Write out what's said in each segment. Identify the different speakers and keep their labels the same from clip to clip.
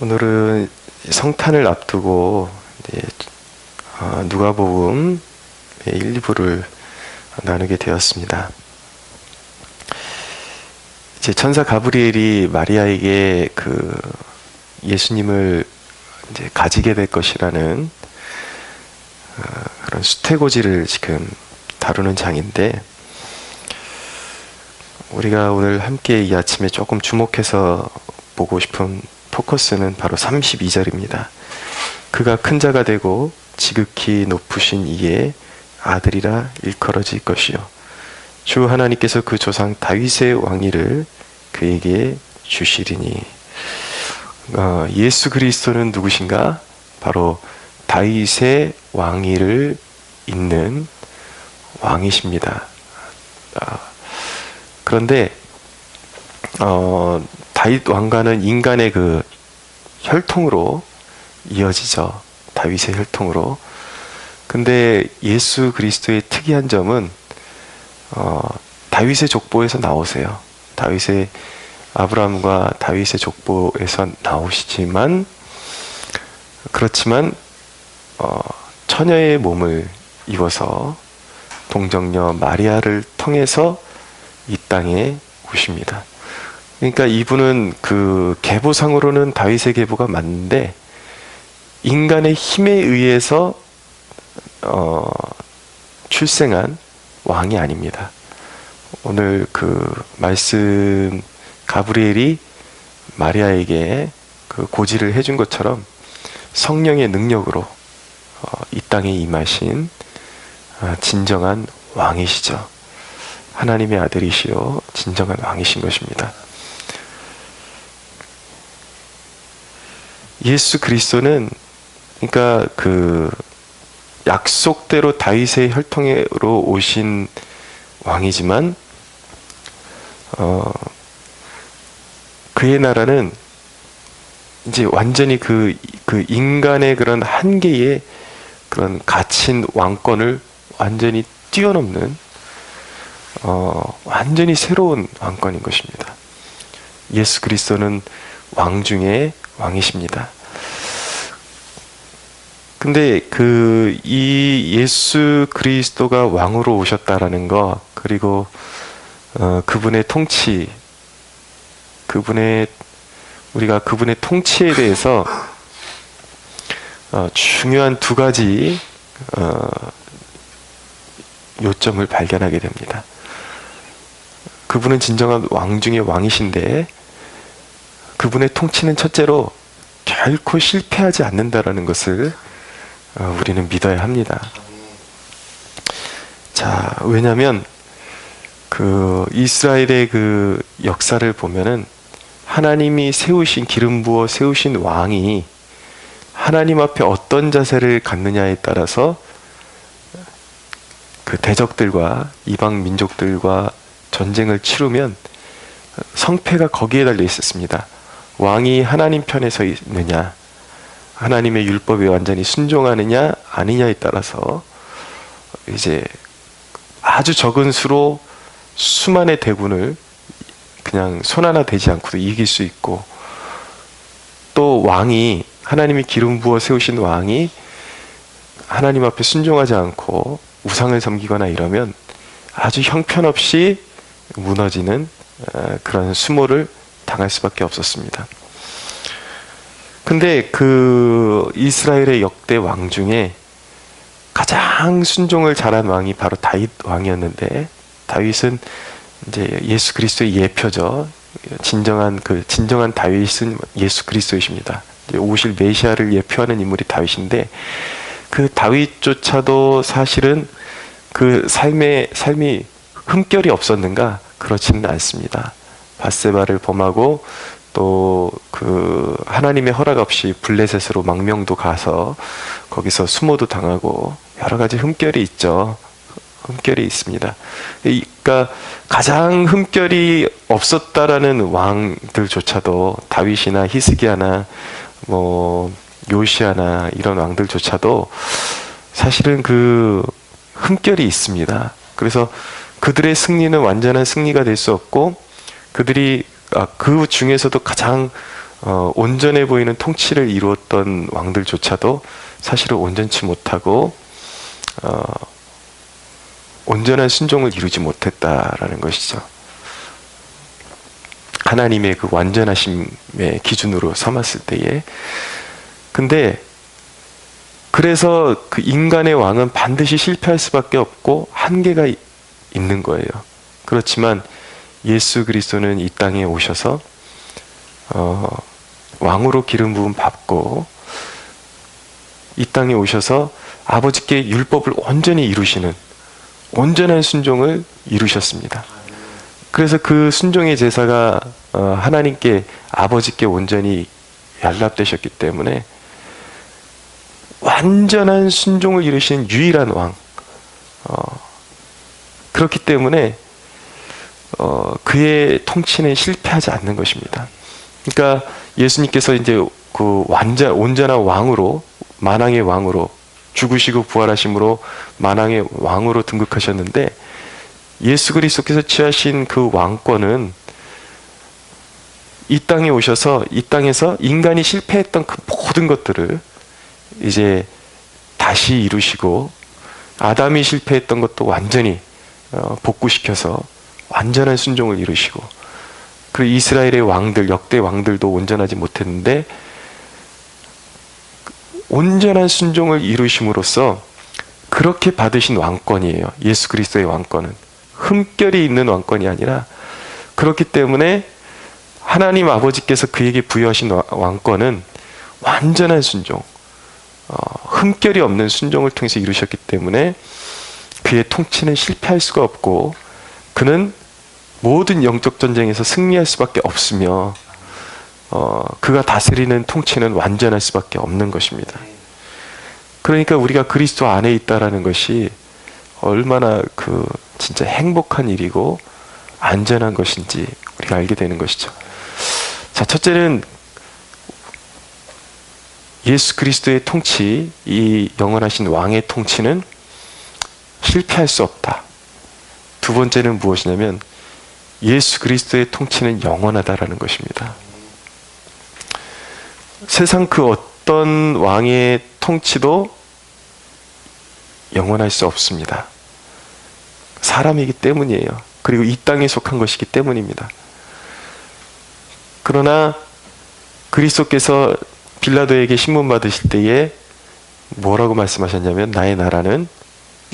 Speaker 1: 오늘은 성탄을 앞두고 이제 누가복음 1, 2부를 나누게 되었습니다. 이제 천사 가브리엘이 마리아에게 예수님을 이제 가지게 될 것이라는 그런 수태고지를 지금 다루는 장인데, 우리가 오늘 함께 이 아침에 조금 주목해서 보고 싶은 포커스는 바로 32절입니다. 그가 큰 자가 되고 지극히 높으신 이의 아들이라 일컬어질 것이요 주 하나님께서 그 조상 다윗의 왕위를 그에게 주시리니. 예수 그리스도는 누구신가? 바로 다윗의 왕위를 잇는 왕이십니다. 그런데 다윗 왕가는 인간의 그 혈통으로 이어지죠. 다윗의 혈통으로. 근데 예수 그리스도의 특이한 점은 다윗의 족보에서 나오세요. 다윗의 아브라함과 다윗의 족보에서 나오시지만, 그렇지만 처녀의 몸을 입어서 동정녀 마리아를 통해서 이 땅에 오십니다. 그러니까 이분은 그 계보상으로는 다윗의 계보가 맞는데 인간의 힘에 의해서 출생한 왕이 아닙니다. 오늘 그 말씀 가브리엘이 마리아에게 그 고지를 해준 것처럼 성령의 능력으로 이 땅에 임하신 진정한 왕이시죠. 하나님의 아들이시요 진정한 왕이신 것입니다. 예수 그리스도는 그러니까 그 약속대로 다윗의 혈통으로 오신 왕이지만 그의 나라는 이제 완전히 그 인간의 그런 한계의 그런 갇힌 왕권을 완전히 뛰어넘는 완전히 새로운 왕권인 것입니다. 예수 그리스도는 왕 중에 왕이십니다. 근데 이 예수 그리스도가 왕으로 오셨다라는 거, 그리고 그분의 통치, 우리가 그분의 통치에 대해서 중요한 두 가지 요점을 발견하게 됩니다. 그분은 진정한 왕 중의 왕이신데 그분의 통치는 첫째로 결코 실패하지 않는다라는 것을 우리는 믿어야 합니다. 자, 왜냐하면 그 이스라엘의 그 역사를 보면은 하나님이 기름 부어 세우신 왕이 하나님 앞에 어떤 자세를 갖느냐에 따라서 그 대적들과 이방 민족들과 전쟁을 치르면 성패가 거기에 달려 있었습니다. 왕이 하나님 편에 서 있느냐, 하나님의 율법에 완전히 순종하느냐 아니냐에 따라서 이제 아주 적은 수로 수만의 대군을 그냥 손 하나 대지 않고도 이길 수 있고, 또 왕이 하나님이 기름 부어 세우신 왕이 하나님 앞에 순종하지 않고 우상을 섬기거나 이러면 아주 형편없이 무너지는 그런 수모를 당할 수밖에 없었습니다. 근데 그 이스라엘의 역대 왕 중에 가장 순종을 잘한 왕이 바로 다윗 왕이었는데, 다윗은 이제 예수 그리스도의 예표죠. 진정한 다윗은 예수 그리스도이십니다. 이제 오실 메시아를 예표하는 인물이 다윗인데, 그 다윗조차도 사실은 그 삶이 흠결이 없었는가? 그렇지는 않습니다. 밧세바를 범하고 또 그 하나님의 허락 없이 블레셋으로 망명도 가서 거기서 수모도 당하고 여러 가지 흠결이 있죠. 흠결이 있습니다. 그러니까 가장 흠결이 없었다라는 왕들조차도, 다윗이나 히스기야나 뭐 요시야나 이런 왕들조차도 사실은 그 흠결이 있습니다. 그래서 그들의 승리는 완전한 승리가 될 수 없고, 그들이 그 중에서도 가장 온전해 보이는 통치를 이루었던 왕들조차도 사실은 온전치 못하고 온전한 순종을 이루지 못했다라는 것이죠. 하나님의 그 완전하심의 기준으로 삼았을 때에. 근데 그래서 그 인간의 왕은 반드시 실패할 수밖에 없고 한계가 있는 거예요. 그렇지만 예수 그리스도는 이 땅에 오셔서 왕으로 기름 부음 받고 이 땅에 오셔서 아버지께 율법을 온전히 이루시는 온전한 순종을 이루셨습니다. 그래서 그 순종의 제사가 하나님께 아버지께 온전히 연락되셨기 때문에 완전한 순종을 이루신 유일한 왕. 그렇기 때문에 그의 통치는 실패하지 않는 것입니다. 그러니까 예수님께서 이제 그 온전한 왕으로, 만왕의 왕으로 죽으시고 부활하심으로 만왕의 왕으로 등극하셨는데, 예수 그리스도께서 취하신 그 왕권은 이 땅에 오셔서 이 땅에서 인간이 실패했던 그 모든 것들을 이제 다시 이루시고, 아담이 실패했던 것도 완전히 복구시켜서 완전한 순종을 이루시고, 그리고 이스라엘의 왕들, 역대 왕들도 온전하지 못했는데 온전한 순종을 이루심으로써 그렇게 받으신 왕권이에요. 예수 그리스도의 왕권은 흠결이 있는 왕권이 아니라, 그렇기 때문에 하나님 아버지께서 그에게 부여하신 왕권은 완전한 순종, 흠결이 없는 순종을 통해서 이루셨기 때문에 그의 통치는 실패할 수가 없고, 그는 모든 영적 전쟁에서 승리할 수밖에 없으며 그가 다스리는 통치는 완전할 수밖에 없는 것입니다. 그러니까 우리가 그리스도 안에 있다라는 것이 얼마나 진짜 행복한 일이고 안전한 것인지 우리가 알게 되는 것이죠. 자, 첫째는 예수 그리스도의 통치, 이 영원하신 왕의 통치는 실패할 수 없다. 두 번째는 무엇이냐면 예수 그리스도의 통치는 영원하다라는 것입니다. 세상 그 어떤 왕의 통치도 영원할 수 없습니다. 사람이기 때문이에요. 그리고 이 땅에 속한 것이기 때문입니다. 그러나 그리스도께서 빌라도에게 신문 받으실 때에 뭐라고 말씀하셨냐면, 나의 나라는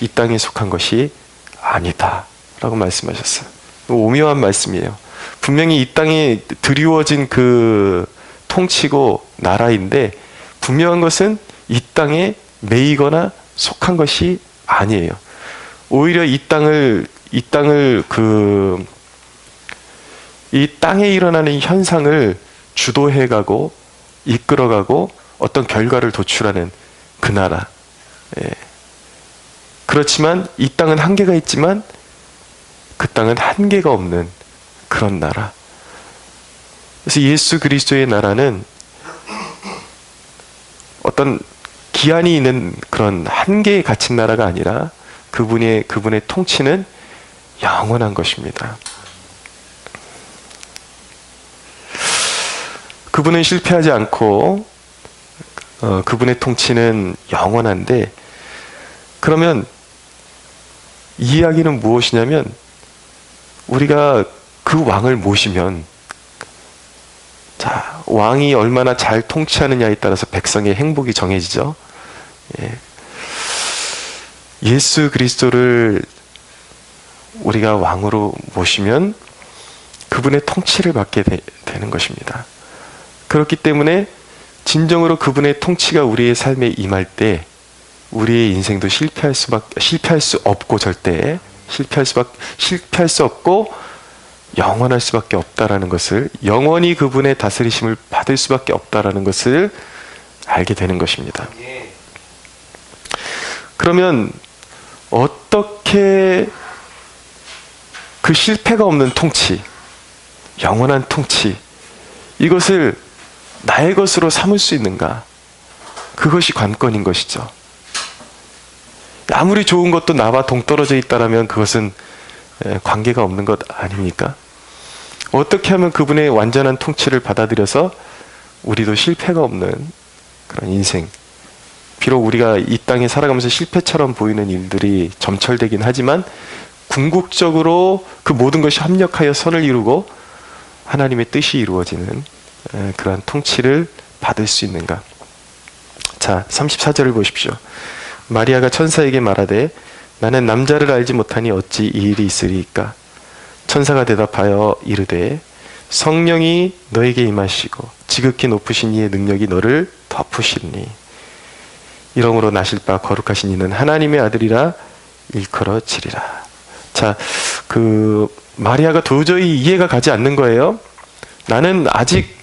Speaker 1: 이 땅에 속한 것이 아니다 라고 말씀하셨어요. 오묘한 말씀이에요. 분명히 이 땅에 드리워진 그 통치고 나라인데, 분명한 것은 이 땅에 매이거나 속한 것이 아니에요. 오히려 이 땅에 일어나는 현상을 주도해가고 이끌어가고 어떤 결과를 도출하는 그 나라. 예. 그렇지만 이 땅은 한계가 있지만 그 땅은 한계가 없는 그런 나라. 그래서 예수 그리스도의 나라는 어떤 기한이 있는 그런 한계에 갇힌 나라가 아니라 그분의 통치는 영원한 것입니다. 그분은 실패하지 않고 그분의 통치는 영원한데, 그러면 이 이야기는 무엇이냐면, 우리가 그 왕을 모시면, 자, 왕이 얼마나 잘 통치하느냐에 따라서 백성의 행복이 정해지죠. 예. 예수 그리스도를 우리가 왕으로 모시면 그분의 통치를 받게 되는 것입니다. 그렇기 때문에 진정으로 그분의 통치가 우리의 삶에 임할 때 우리의 인생도 실패할 수 없고, 절대 실패할 수 없고 영원할 수밖에 없다라는 것을, 영원히 그분의 다스리심을 받을 수밖에 없다라는 것을 알게 되는 것입니다. 그러면 어떻게 그 실패가 없는 통치, 영원한 통치, 이것을 나의 것으로 삼을 수 있는가? 그것이 관건인 것이죠. 아무리 좋은 것도 나와 동떨어져 있다라면 그것은 관계가 없는 것 아닙니까? 어떻게 하면 그분의 완전한 통치를 받아들여서 우리도 실패가 없는 그런 인생, 비록 우리가 이 땅에 살아가면서 실패처럼 보이는 일들이 점철되긴 하지만 궁극적으로 그 모든 것이 합력하여 선을 이루고 하나님의 뜻이 이루어지는 그러한 통치를 받을 수 있는가. 자, 34절을 보십시오. 마리아가 천사에게 말하되 나는 남자를 알지 못하니 어찌 이 일이 있으리이까. 천사가 대답하여 이르되 성령이 너에게 임하시고 지극히 높으신 이의 능력이 너를 덮으시니 이러므로 나실 바 거룩하신 이는 하나님의 아들이라 일컬어지리라. 자, 마리아가 도저히 이해가 가지 않는 거예요. 나는 아직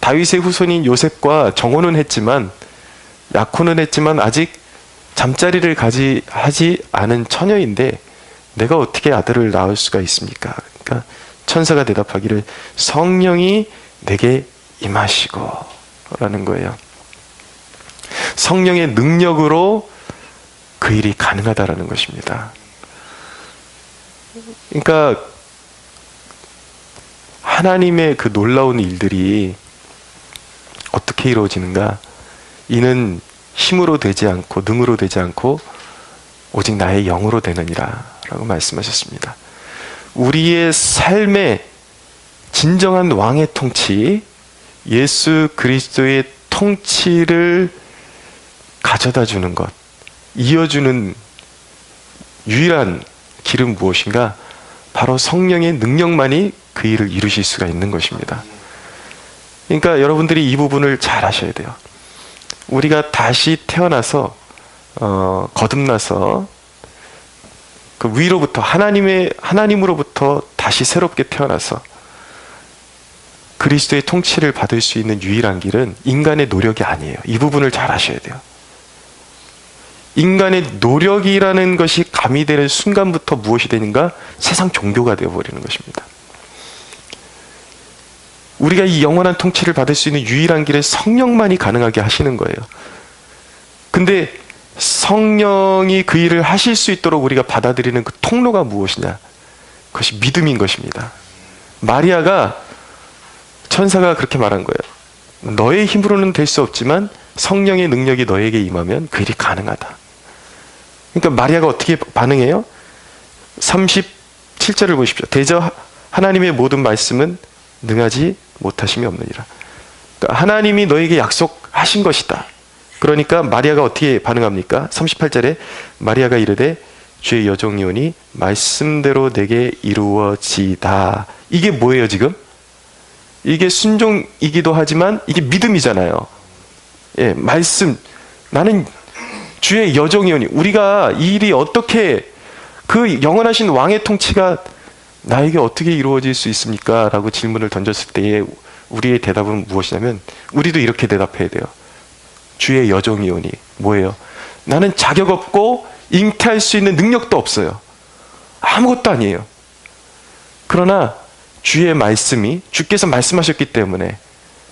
Speaker 1: 다윗의 후손인 요셉과 정혼은 했지만, 약혼은 했지만 아직 잠자리를 하지 않은 처녀인데 내가 어떻게 아들을 낳을 수가 있습니까? 그러니까 천사가 대답하기를 성령이 내게 임하시고 라는 거예요. 성령의 능력으로 그 일이 가능하다라는 것입니다. 그러니까 하나님의 그 놀라운 일들이 어떻게 이루어지는가? 이는 힘으로 되지 않고 능으로 되지 않고 오직 나의 영으로 되느니라 라고 말씀하셨습니다. 우리의 삶의 진정한 왕의 통치, 예수 그리스도의 통치를 가져다 주는 것, 이어주는 유일한 길은 무엇인가? 바로 성령의 능력만이 그 일을 이루실 수가 있는 것입니다. 그러니까 여러분들이 이 부분을 잘 아셔야 돼요. 우리가 다시 태어나서 거듭나서 그 위로부터 하나님으로부터 다시 새롭게 태어나서 그리스도의 통치를 받을 수 있는 유일한 길은 인간의 노력이 아니에요. 이 부분을 잘 아셔야 돼요. 인간의 노력이라는 것이 가미되는 순간부터 무엇이 되는가? 세상 종교가 되어버리는 것입니다. 우리가 이 영원한 통치를 받을 수 있는 유일한 길은 성령만이 가능하게 하시는 거예요. 근데 성령이 그 일을 하실 수 있도록 우리가 받아들이는 그 통로가 무엇이냐? 그것이 믿음인 것입니다. 마리아가, 천사가 그렇게 말한 거예요. 너의 힘으로는 될 수 없지만 성령의 능력이 너에게 임하면 그 일이 가능하다. 그러니까 마리아가 어떻게 반응해요? 37절을 보십시오. 대저 하나님의 모든 말씀은 능하지 못하심이 없느니라. 그러니까 하나님이 너에게 약속하신 것이다. 그러니까 마리아가 어떻게 반응합니까? 38절에 마리아가 이르되 주의 여종이오니 말씀대로 내게 이루어지다. 이게 뭐예요 지금? 이게 순종이기도 하지만 이게 믿음이잖아요. 예, 말씀. 나는 주의 여종이오니, 우리가 이 일이 어떻게, 그 영원하신 왕의 통치가 나에게 어떻게 이루어질 수 있습니까? 라고 질문을 던졌을 때에 우리의 대답은 무엇이냐면, 우리도 이렇게 대답해야 돼요. 주의 여종이오니. 뭐예요? 나는 자격 없고 잉태할 수 있는 능력도 없어요. 아무것도 아니에요. 그러나 주의 말씀이, 주께서 말씀하셨기 때문에,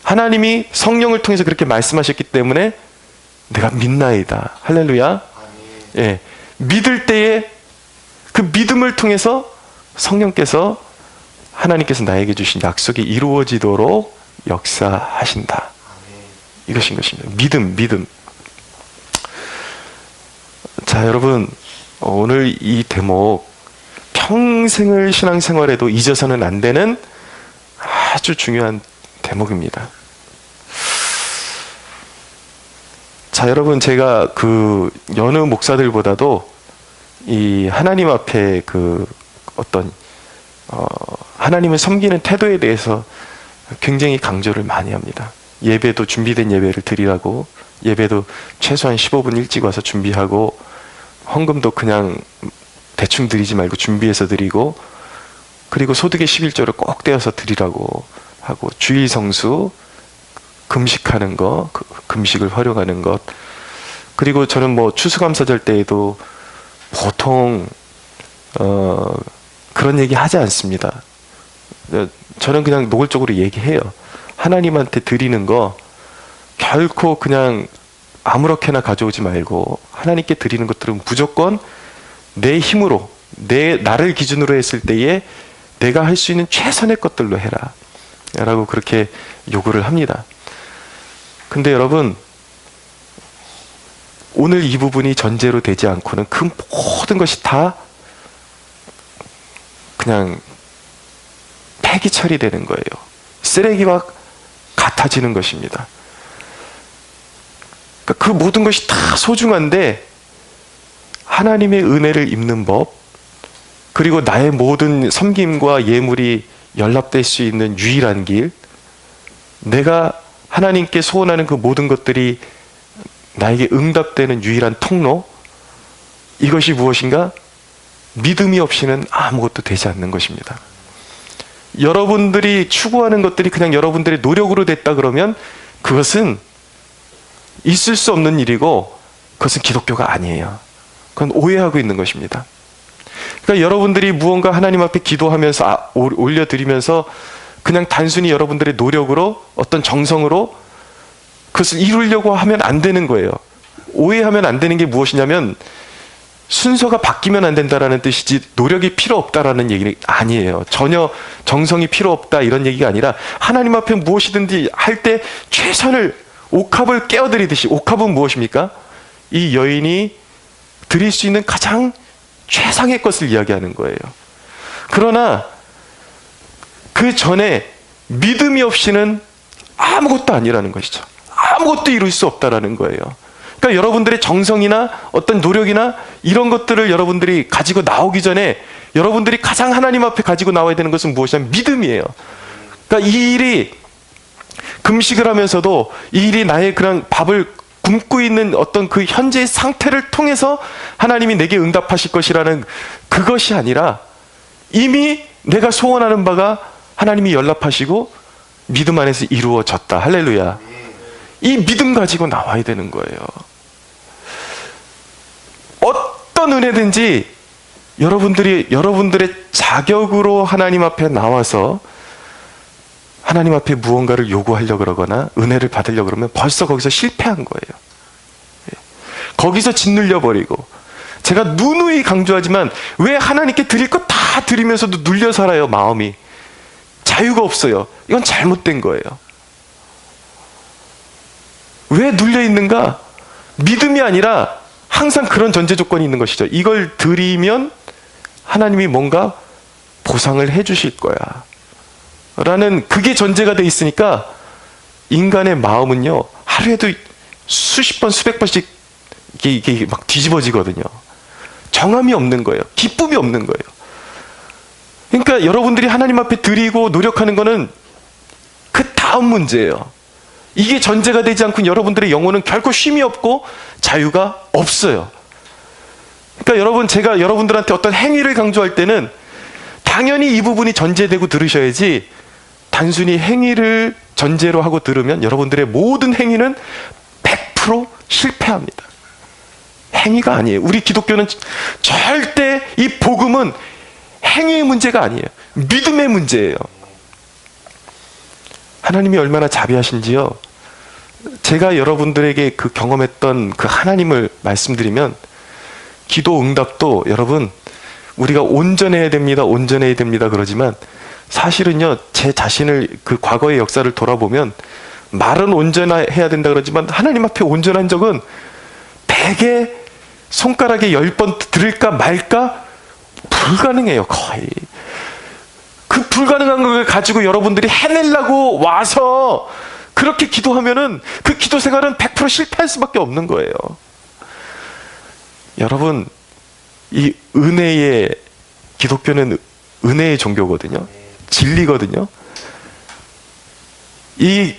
Speaker 1: 하나님이 성령을 통해서 그렇게 말씀하셨기 때문에 내가 믿나이다. 할렐루야. 예, 믿을 때에 그 믿음을 통해서 성령께서, 하나님께서 나에게 주신 약속이 이루어지도록 역사하신다. 이것인 것입니다. 믿음. 자, 여러분, 오늘 이 대목, 평생을 신앙생활에도 잊어서는 안 되는 아주 중요한 대목입니다. 자, 여러분, 제가 여느 목사들보다도 이 하나님 앞에 하나님을 섬기는 태도에 대해서 굉장히 강조를 많이 합니다. 예배도 준비된 예배를 드리라고, 예배도 최소한 15분 일찍 와서 준비하고, 헌금도 그냥 대충 드리지 말고 준비해서 드리고, 그리고 소득의 11조를 꼭 떼어서 드리라고 하고, 주일 성수, 금식하는 것, 금식을 활용하는 것, 그리고 저는 추수감사절 때에도 보통 그런 얘기 하지 않습니다. 저는 그냥 노골적으로 얘기해요. 하나님한테 드리는 거 결코 그냥 아무렇게나 가져오지 말고, 하나님께 드리는 것들은 무조건 내 힘으로, 나를 기준으로 했을 때에 내가 할 수 있는 최선의 것들로 해라. 라고 그렇게 요구를 합니다. 근데 여러분, 오늘 이 부분이 전제로 되지 않고는 그 모든 것이 다 그냥 폐기 처리되는 거예요. 쓰레기와 같아지는 것입니다. 그러니까 그 모든 것이 다 소중한데 하나님의 은혜를 입는 법, 그리고 나의 모든 섬김과 예물이 연락될 수 있는 유일한 길, 내가 하나님께 소원하는 그 모든 것들이 나에게 응답되는 유일한 통로, 이것이 무엇인가? 믿음이 없이는 아무것도 되지 않는 것입니다. 여러분들이 추구하는 것들이 그냥 여러분들의 노력으로 됐다 그러면 그것은 있을 수 없는 일이고 그것은 기독교가 아니에요. 그건 오해하고 있는 것입니다. 그러니까 여러분들이 무언가 하나님 앞에 기도하면서 올려드리면서 그냥 단순히 여러분들의 노력으로 어떤 정성으로 그것을 이루려고 하면 안 되는 거예요. 오해하면 안 되는 게 무엇이냐면 순서가 바뀌면 안 된다라는 뜻이지 노력이 필요 없다라는 얘기는 아니에요. 전혀 정성이 필요 없다 이런 얘기가 아니라 하나님 앞에 무엇이든지 할 때 최선을 옥합을 깨어드리듯이, 옥합은 무엇입니까? 이 여인이 드릴 수 있는 가장 최상의 것을 이야기하는 거예요. 그러나 그 전에 믿음이 없이는 아무것도 아니라는 것이죠. 아무것도 이룰 수 없다라는 거예요. 그러니까 여러분들의 정성이나 어떤 노력이나 이런 것들을 여러분들이 가지고 나오기 전에 여러분들이 가장 하나님 앞에 가지고 나와야 되는 것은 무엇이냐면 믿음이에요. 그러니까 이 일이 금식을 하면서도 이 일이 나의 그냥 밥을 굶고 있는 어떤 그 현재의 상태를 통해서 하나님이 내게 응답하실 것이라는 그것이 아니라 이미 내가 소원하는 바가 하나님이 연락하시고 믿음 안에서 이루어졌다. 할렐루야. 이 믿음 가지고 나와야 되는 거예요. 어떤 은혜든지 여러분들의 자격으로 하나님 앞에 나와서 하나님 앞에 무언가를 요구하려고 그러거나 은혜를 받으려고 그러면 벌써 거기서 실패한 거예요. 거기서 짓눌려 버리고, 제가 누누이 강조하지만 왜 하나님께 드릴 것 다 드리면서도 눌려 살아요? 마음이 자유가 없어요. 이건 잘못된 거예요. 왜 눌려 있는가? 믿음이 아니라 항상 그런 전제 조건이 있는 것이죠. 이걸 드리면 하나님이 뭔가 보상을 해 주실 거야 라는 그게 전제가 돼 있으니까 인간의 마음은요, 하루에도 수십 번 수백 번씩 이게 막 뒤집어지거든요. 정함이 없는 거예요. 기쁨이 없는 거예요. 그러니까 여러분들이 하나님 앞에 드리고 노력하는 거는 그 다음 문제예요. 이게 전제가 되지 않고 여러분들의 영혼은 결코 쉼이 없고 자유가 없어요. 그러니까 여러분, 제가 여러분들한테 어떤 행위를 강조할 때는 당연히 이 부분이 전제되고 들으셔야지, 단순히 행위를 전제로 하고 들으면 여러분들의 모든 행위는 100% 실패합니다. 행위가 아니에요. 우리 기독교는 절대 이 복음은 행위의 문제가 아니에요. 믿음의 문제예요. 하나님이 얼마나 자비하신지요. 제가 여러분들에게 그 경험했던 그 하나님을 말씀드리면, 기도 응답도 여러분, 우리가 온전해야 됩니다, 온전해야 됩니다 그러지만 사실은요, 제 자신을 그 과거의 역사를 돌아보면 말은 온전해야 된다 그러지만 하나님 앞에 온전한 적은 대개 손가락에 10번 들을까 말까 불가능해요. 거의. 그 불가능한 걸 가지고 여러분들이 해내려고 와서 그렇게 기도하면은 그 기도 생활은 100% 실패할 수밖에 없는 거예요. 여러분, 이 은혜의, 기독교는 은혜의 종교거든요. 진리거든요. 이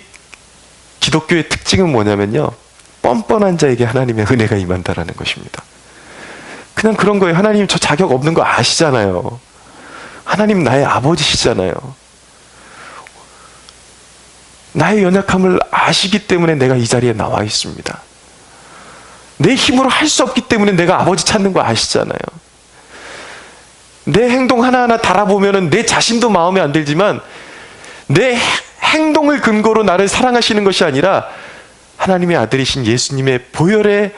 Speaker 1: 기독교의 특징은 뭐냐면요, 뻔뻔한 자에게 하나님의 은혜가 임한다라는 것입니다. 그냥 그런 거예요. 하나님 저 자격 없는 거 아시잖아요. 하나님 나의 아버지시잖아요. 나의 연약함을 아시기 때문에 내가 이 자리에 나와 있습니다. 내 힘으로 할 수 없기 때문에 내가 아버지 찾는 거 아시잖아요. 내 행동 하나하나 달아보면은 내 자신도 마음에 안 들지만 내 행동을 근거로 나를 사랑하시는 것이 아니라 하나님의 아들이신 예수님의 보혈의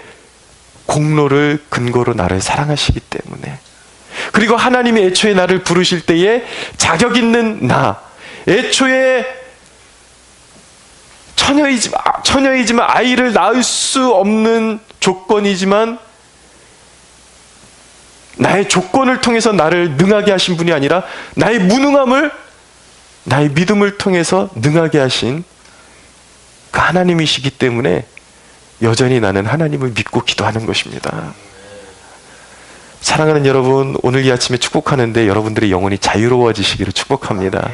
Speaker 1: 공로를 근거로 나를 사랑하시기 때문에, 그리고 하나님이 애초에 나를 부르실 때에 자격 있는 나, 애초에 처녀이지만 아이를 낳을 수 없는 조건이지만 나의 조건을 통해서 나를 능하게 하신 분이 아니라 나의 무능함을 나의 믿음을 통해서 능하게 하신 그 하나님이시기 때문에 여전히 나는 하나님을 믿고 기도하는 것입니다. 사랑하는 여러분, 오늘 이 아침에 축복하는데 여러분들의 영혼이 자유로워지시기를 축복합니다.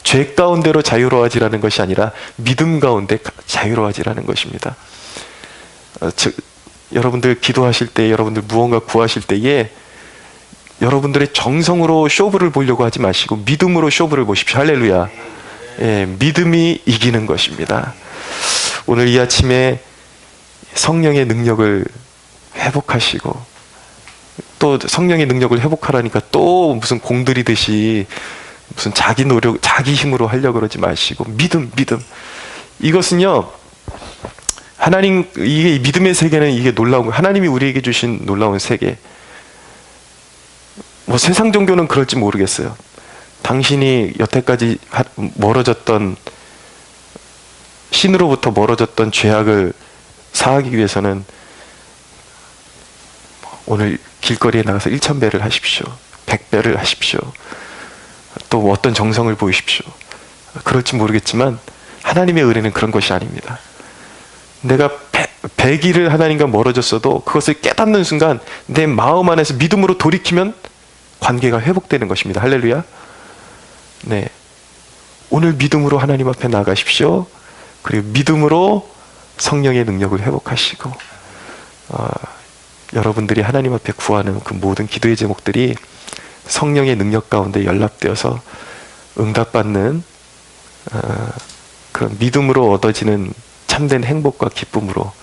Speaker 1: 죄 가운데로 자유로워지라는 것이 아니라 믿음 가운데 자유로워지라는 것입니다. 즉 여러분들 기도하실 때, 여러분들 무언가 구하실 때에 여러분들의 정성으로 쇼부를 보려고 하지 마시고 믿음으로 쇼부를 보십시오. 할렐루야. 예, 믿음이 이기는 것입니다. 오늘 이 아침에 성령의 능력을 회복하시고, 또 성령의 능력을 회복하라니까 또 무슨 공들이듯이 무슨 자기 노력, 자기 힘으로 하려고 그러지 마시고 믿음. 이것은요, 하나님, 이게 믿음의 세계는 이게 놀라운 거예요. 하나님이 우리에게 주신 놀라운 세계. 뭐 세상 종교는 그럴지 모르겠어요. 당신이 여태까지 멀어졌던, 신으로부터 멀어졌던 죄악을 사하기 위해서는 오늘 길거리에 나가서 1000배를 하십시오. 100배를 하십시오. 또 어떤 정성을 보이십시오. 그럴지 모르겠지만 하나님의 은혜는 그런 것이 아닙니다. 내가 100일을 하나님과 멀어졌어도 그것을 깨닫는 순간 내 마음 안에서 믿음으로 돌이키면 관계가 회복되는 것입니다. 할렐루야. 네, 오늘 믿음으로 하나님 앞에 나가십시오. 그리고 믿음으로 성령의 능력을 회복하시고, 여러분들이 하나님 앞에 구하는 그 모든 기도의 제목들이 성령의 능력 가운데 연락되어서 응답받는 그런 믿음으로 얻어지는 참된 행복과 기쁨으로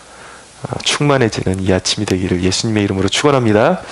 Speaker 1: 충만해지는 이 아침이 되기를 예수님의 이름으로 축원합니다.